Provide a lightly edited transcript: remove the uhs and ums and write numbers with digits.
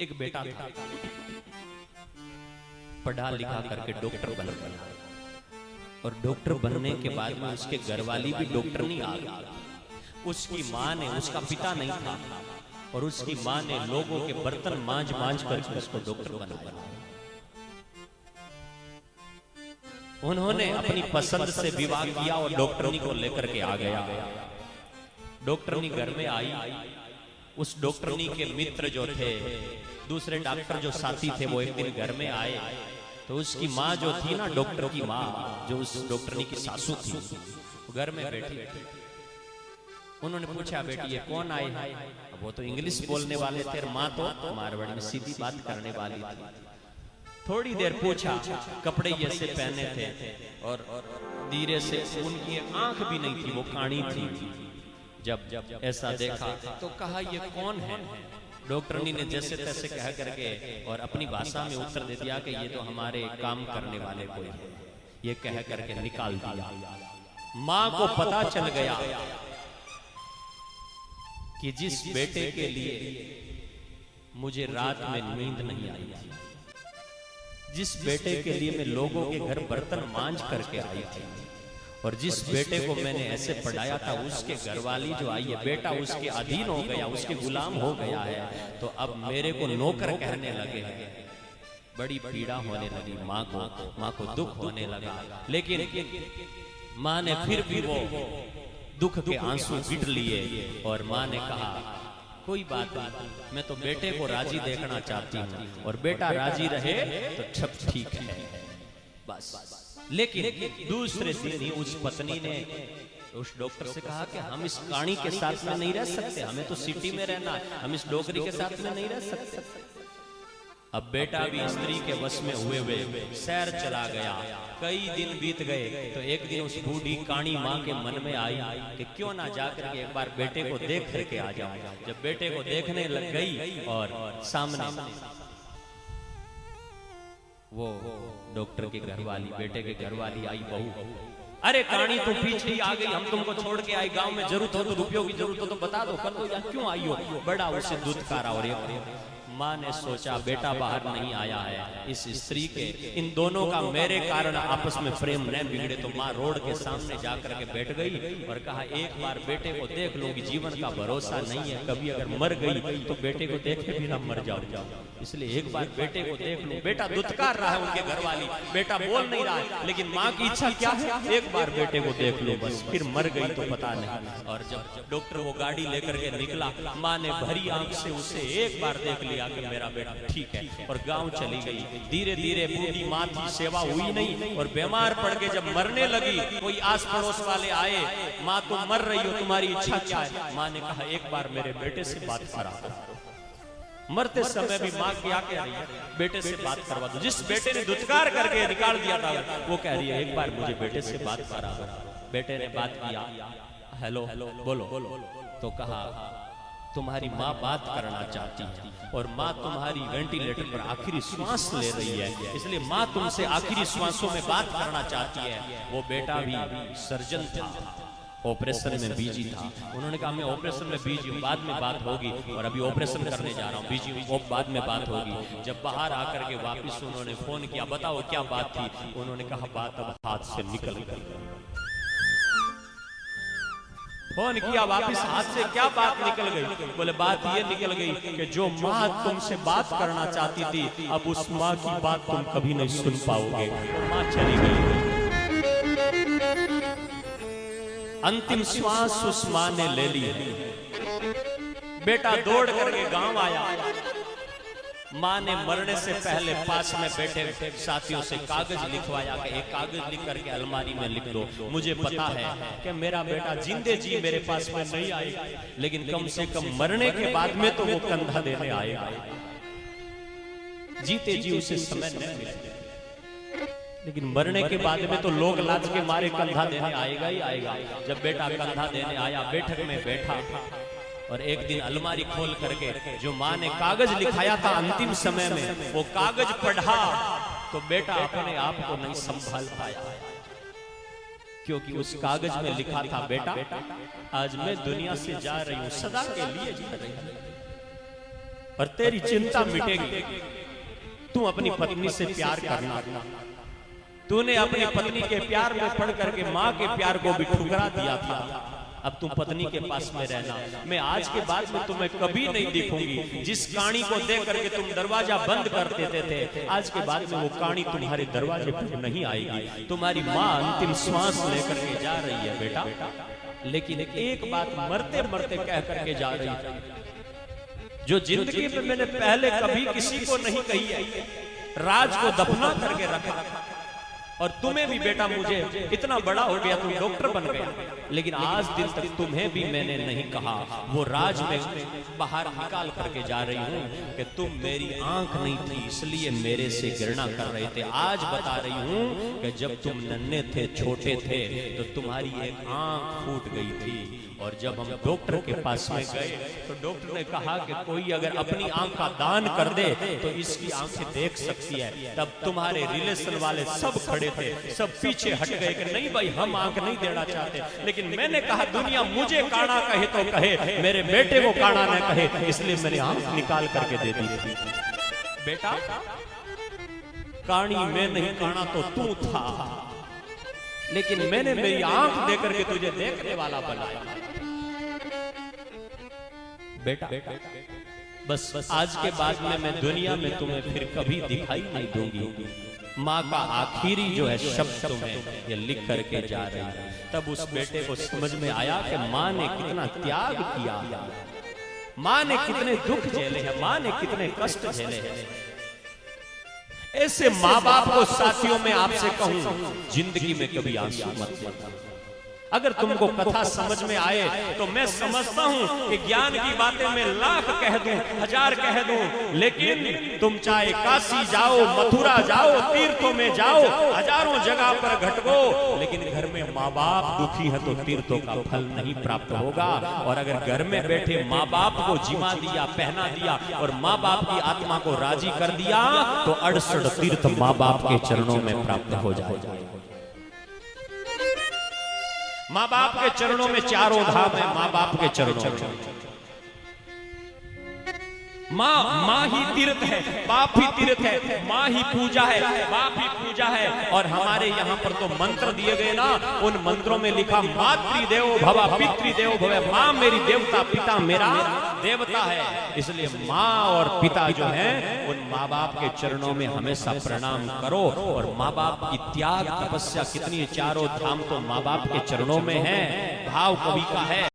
एक बेटा था, पढ़ा लिखा करके डॉक्टर बन गया। और डॉक्टर बनने के बाद में उसके घरवाली भी डॉक्टर नहीं आ गई। उसकी माँ ने, उसका पिता नहीं था, और उसकी माँ ने लोगों के बर्तन मांझ मांझ करके उसको डॉक्टर बनाया। उन्होंने अपनी पसंद से विवाह किया और डॉक्टरनी को लेकर के आ गया। डॉक्टरनी घर में आई। उस डॉक्टरनी के मित्र जो थे, दूसरे डॉक्टर जो साथी थे, वो एक दिन घर में आए। तो उसकी माँ जो थी ना, डॉक्टर की माँ, जो उस डॉक्टरनी की सासू थी, घर में बैठी। उन्होंने पूछा, बेटी ये कौन आए हैं? वो तो इंग्लिश बोलने वाले थे, माँ तो मारवाड़ी में सीधी बात करने वाली थी। थोड़ी देर पूछा, कपड़े ऐसे पहने थे और धीरे से, उनकी आंख भी नहीं थी, वो काणी थी। जब ऐसा देखा तो कहा, ये कौन है? डॉक्टरनी ने जैसे तैसे कह करके और अपनी भाषा में उत्तर दे दिया कि ये तो हमारे काम करने वाले कोई है। ये कह करके निकाल दिया। माँ को पता चल गया कि जिस बेटे के लिए मुझे रात में नींद नहीं आई थी, जिस बेटे के लिए मैं लोगों के घर बर्तन मांझ करके आई थी, और जिस बेटे को मैंने ऐसे पढ़ाया था, उसके घरवाली जो आई है, बेटा उसके अधीन हो गया, उसके गुलाम हो गया है, तो अब मेरे को नौकर कहने लगे हैं। बड़ी पीड़ा होने लगी माँ को दुख होने लगा। लेकिन माँ ने फिर भी वो दुख के आंसू गिट लिए और माँ ने कहा, कोई बात नहीं, मैं तो बेटे को राजी देखना चाहती हूँ, और बेटा राजी रहे तो सब ठीक है, बस। लेकिन दूसरे दिन ही उस पत्नी ने उस डॉक्टर से कहा कि हम इस काणी के साथ में नहीं रह सकते, हमें तो सिटी में रहना है, हम इस डोकरी के साथ में नहीं रह सकते। अब बेटा भी स्त्री के वश में हुए शहर चला गया। कई दिन बीत गए तो एक दिन उस बूढ़ी काणी माँ के मन में आई कि क्यों ना जाकर के एक बार बेटे को देख करके आ जाओ। जब बेटे को देखने लग गई और सामने वो डॉक्टर के घरवाली, बेटे के घरवाली आई, बहू, अरे काणी तुम पीछे ही आ गई, हम तुमको छोड़ के आई, गांव में जरूरत हो तो रुपयों की जरूरत हो तो बता दो, कर दो, या क्यों आई हो? बड़ा उसे दुत्कारा। और माँ ने सोचा, बेटा बाहर नहीं आया है, इस स्त्री के, इन दोनों का मेरे कारण आपस में प्रेम न बिगड़े। तो माँ रोड के सामने जाकर के बैठ गई और कहा, एक बार बेटे को देख लूंगी, जीवन का भरोसा नहीं है, कभी अगर मर गई तो बेटे को देखे बिना मर जाओ, इसलिए एक बार बेटे को देख लूं। बेटा दुत्कार रहा है उनके घर वाली, बेटा बोल नहीं रहा है, लेकिन माँ की इच्छा क्या है, एक बार बेटे को देख लो बस, फिर मर गई तो पता नहीं। और जब डॉक्टर वो गाड़ी लेकर के निकला, माँ ने भरी आंख से उसे एक बार देख लिया कि मेरा बेटा ठीक है, और गांव चली गई। धीरे धीरे बूढ़ी माँ की सेवा हुई नहीं, और बीमार पड़ के जब मरने लगी, कोई आस पड़ोस वाले आए, माँ तुम मर रही हो, तुम्हारी इच्छा क्या है? माँ ने कहा, एक बार मेरे बेटे से बात करा दो। मरते समय भी माँ क्या कह रही है, बेटे से बात करवा दो। जिस बेटे ने दुत्कार करके निकाल दिया था, वो कह रही है, एक बार मुझे बेटे से बात करा दो। बेटे ने बात किया, हेलो बोलो, तो कहा, तुम्हारी माँ बात करना चाहती है, और माँ तुम्हारी वेंटिलेटर पर आखिरी श्वास ले रही है, इसलिए माँ तुमसे आखिरी श्वासों में बात करना चाहती है। वो बेटा भी सर्जन था, ऑपरेशन में बिजी था। उन्होंने कहा, मैं ऑपरेशन में बिजी हूँ, बाद में बात होगी, और अभी ऑपरेशन करने जा रहा हूँ, बिजी हूँ, बाद में बात होगी। जब बाहर आकर के वापस उन्होंने फोन किया, बताओ क्या बात थी? उन्होंने कहा, बात अब हाथ से निकल गई। फोन किया वापिस, हाथ से क्या बात निकल गई? बोले, बात ये निकल गई कि जो माँ तुमसे बात करना चाहती थी, अब उस माँ की बात तुम कभी नहीं सुन पाओगे। माँ चली गई। अंतिम श्वास उस माँ ने ले ली। बेटा दौड़ करके गांव आया। माँ ने मरने से पहले पास में बैठे साथियों से कागज लिखवाया कि एक कागज लिख करके अलमारी में लिख दो, मुझे पता है कि मेरा बेटा जिंदे जी मेरे पास में नहीं आएगा, लेकिन कम से कम मरने के बाद में तो वो कंधा देने आएगा, जीते जी उसे समय नहीं मिलेगा, लेकिन मरने के बाद में तो लोग लाज के मारे कंधा देने आएगा ही आएगा। जब बेटा कंधा देने आया, बैठक में बैठा, और एक दिन अलमारी खोल करके जो माँ ने कागज लिखाया था अंतिम समय में, वो कागज पढ़ा तो बेटा अपने आप को नहीं संभाल पाया, क्योंकि उस कागज में लिखा था, बेटा आज मैं दुनिया से जा रही हूं, सदा के लिए जा रही हूं, और तेरी चिंता मिटेगी। तू अपनी पत्नी से प्यार करना। तूने अपनी पत्नी के प्यार में पड़ करके माँ के प्यार को भी ठुकरा दिया था। अब तुम पत्नी के पास में रहना। मैं आज के बाद में तुम्हें कभी नहीं देखूंगी। जिस कहानी को देख करके तुम दरवाजा बंद कर देते थे, आज के बाद में वो कहानी तुम्हारे दरवाजे पर नहीं आएगी। तुम्हारी माँ अंतिम श्वास लेकर के जा रही है बेटा, लेकिन एक बात मरते मरते कह करके जा रही है, जो जिंदगी में मैंने पहले कभी किसी को नहीं कही है। राज को दफना करके रखा, और तुम्हें भी बेटा, मुझे इतना बड़ा हो गया, तुम डॉक्टर बन गए, लेकिन आज दिन तक तुम्हें भी मैंने नहीं कहा। वो राज में बाहर निकाल करके जा रही हूँ कि तुम मेरी आंख नहीं थी, इसलिए मेरे से घृणा कर रहे थे। आज बता रही हूँ कि जब तुम नन्हे थे, छोटे थे, तो तुम्हारी एक आंख फूट गई थी। और जब हम डॉक्टर के पास में गए तो डॉक्टर ने कहा कि कोई अगर अपनी आंख का दान कर दे तो इसकी आंखें देख सकती है। तब तुम्हारे रिलेशन वाले सब खड़े थे, सब पीछे हट गए कि नहीं भाई, हम आंख नहीं देना चाहते। लेकिन मैंने कहा दुनिया मुझे काना कहे तो कहे, मेरे बेटे को काना न कहे, इसलिए मैंने आंख निकाल करके दे दी थी। बेटा, कानी मैं नहीं, काना तो तू था, लेकिन मैंने मेरी आंख देकर के तुझे देखने वाला बनाया। बेटा, बस आज के बाद में मैं दुनिया में तुम्हें फिर कभी दिखाई नहीं दूंगी। माँ का आखिरी जो है शब्द तुम्हें ये लिख करके जा रही है। तब उस बेटे को समझ में आया कि माँ ने कितना त्याग किया, माँ ने कितने दुख झेले हैं, माँ ने कितने कष्ट झेले हैं। ऐसे माँ बाप को साथियों में आपसे कहूं, जिंदगी में कभी आंसू मत मत। अगर तुमको कथा समझ में आए तो मैं समझता हूं कि ज्ञान की बातें मैं लाख कह दूं, 1000 कह दूं, लेकिन तुम चाहे काशी जाओ, मथुरा जाओ, तीर्थों में जाओ, हजारों जगह पर भटको, लेकिन घर में माँ बाप दुखी है तो तीर्थों का फल नहीं प्राप्त होगा। और अगर घर में बैठे माँ बाप को जिमा दिया, पहना दिया और माँ बाप की आत्मा को राजी कर दिया तो 68 तीर्थ माँ बाप के चरणों में प्राप्त हो जाएगा। माँ बाप के चरणों में चारों धाम है, माँ बाप के चरणों में माँ ही तीर्थ है, बाप ही तीर्थ है, माँ ही पूजा है, बाप ही पूजा है। और हमारे यहाँ पर तो मंत्र दिए गए ना, उन मंत्रों में लिखा मातृदेवो भव पितृदेवो भव। माँ मेरी देवता, पिता मेरा देवता है। इसलिए माँ और पिता जो है उन माँ बाप के चरणों में हमेशा प्रणाम करो। और माँ बाप की त्याग तपस्या कितनी, चारों धाम तो माँ बाप के चरणों में है। भाव कवि का है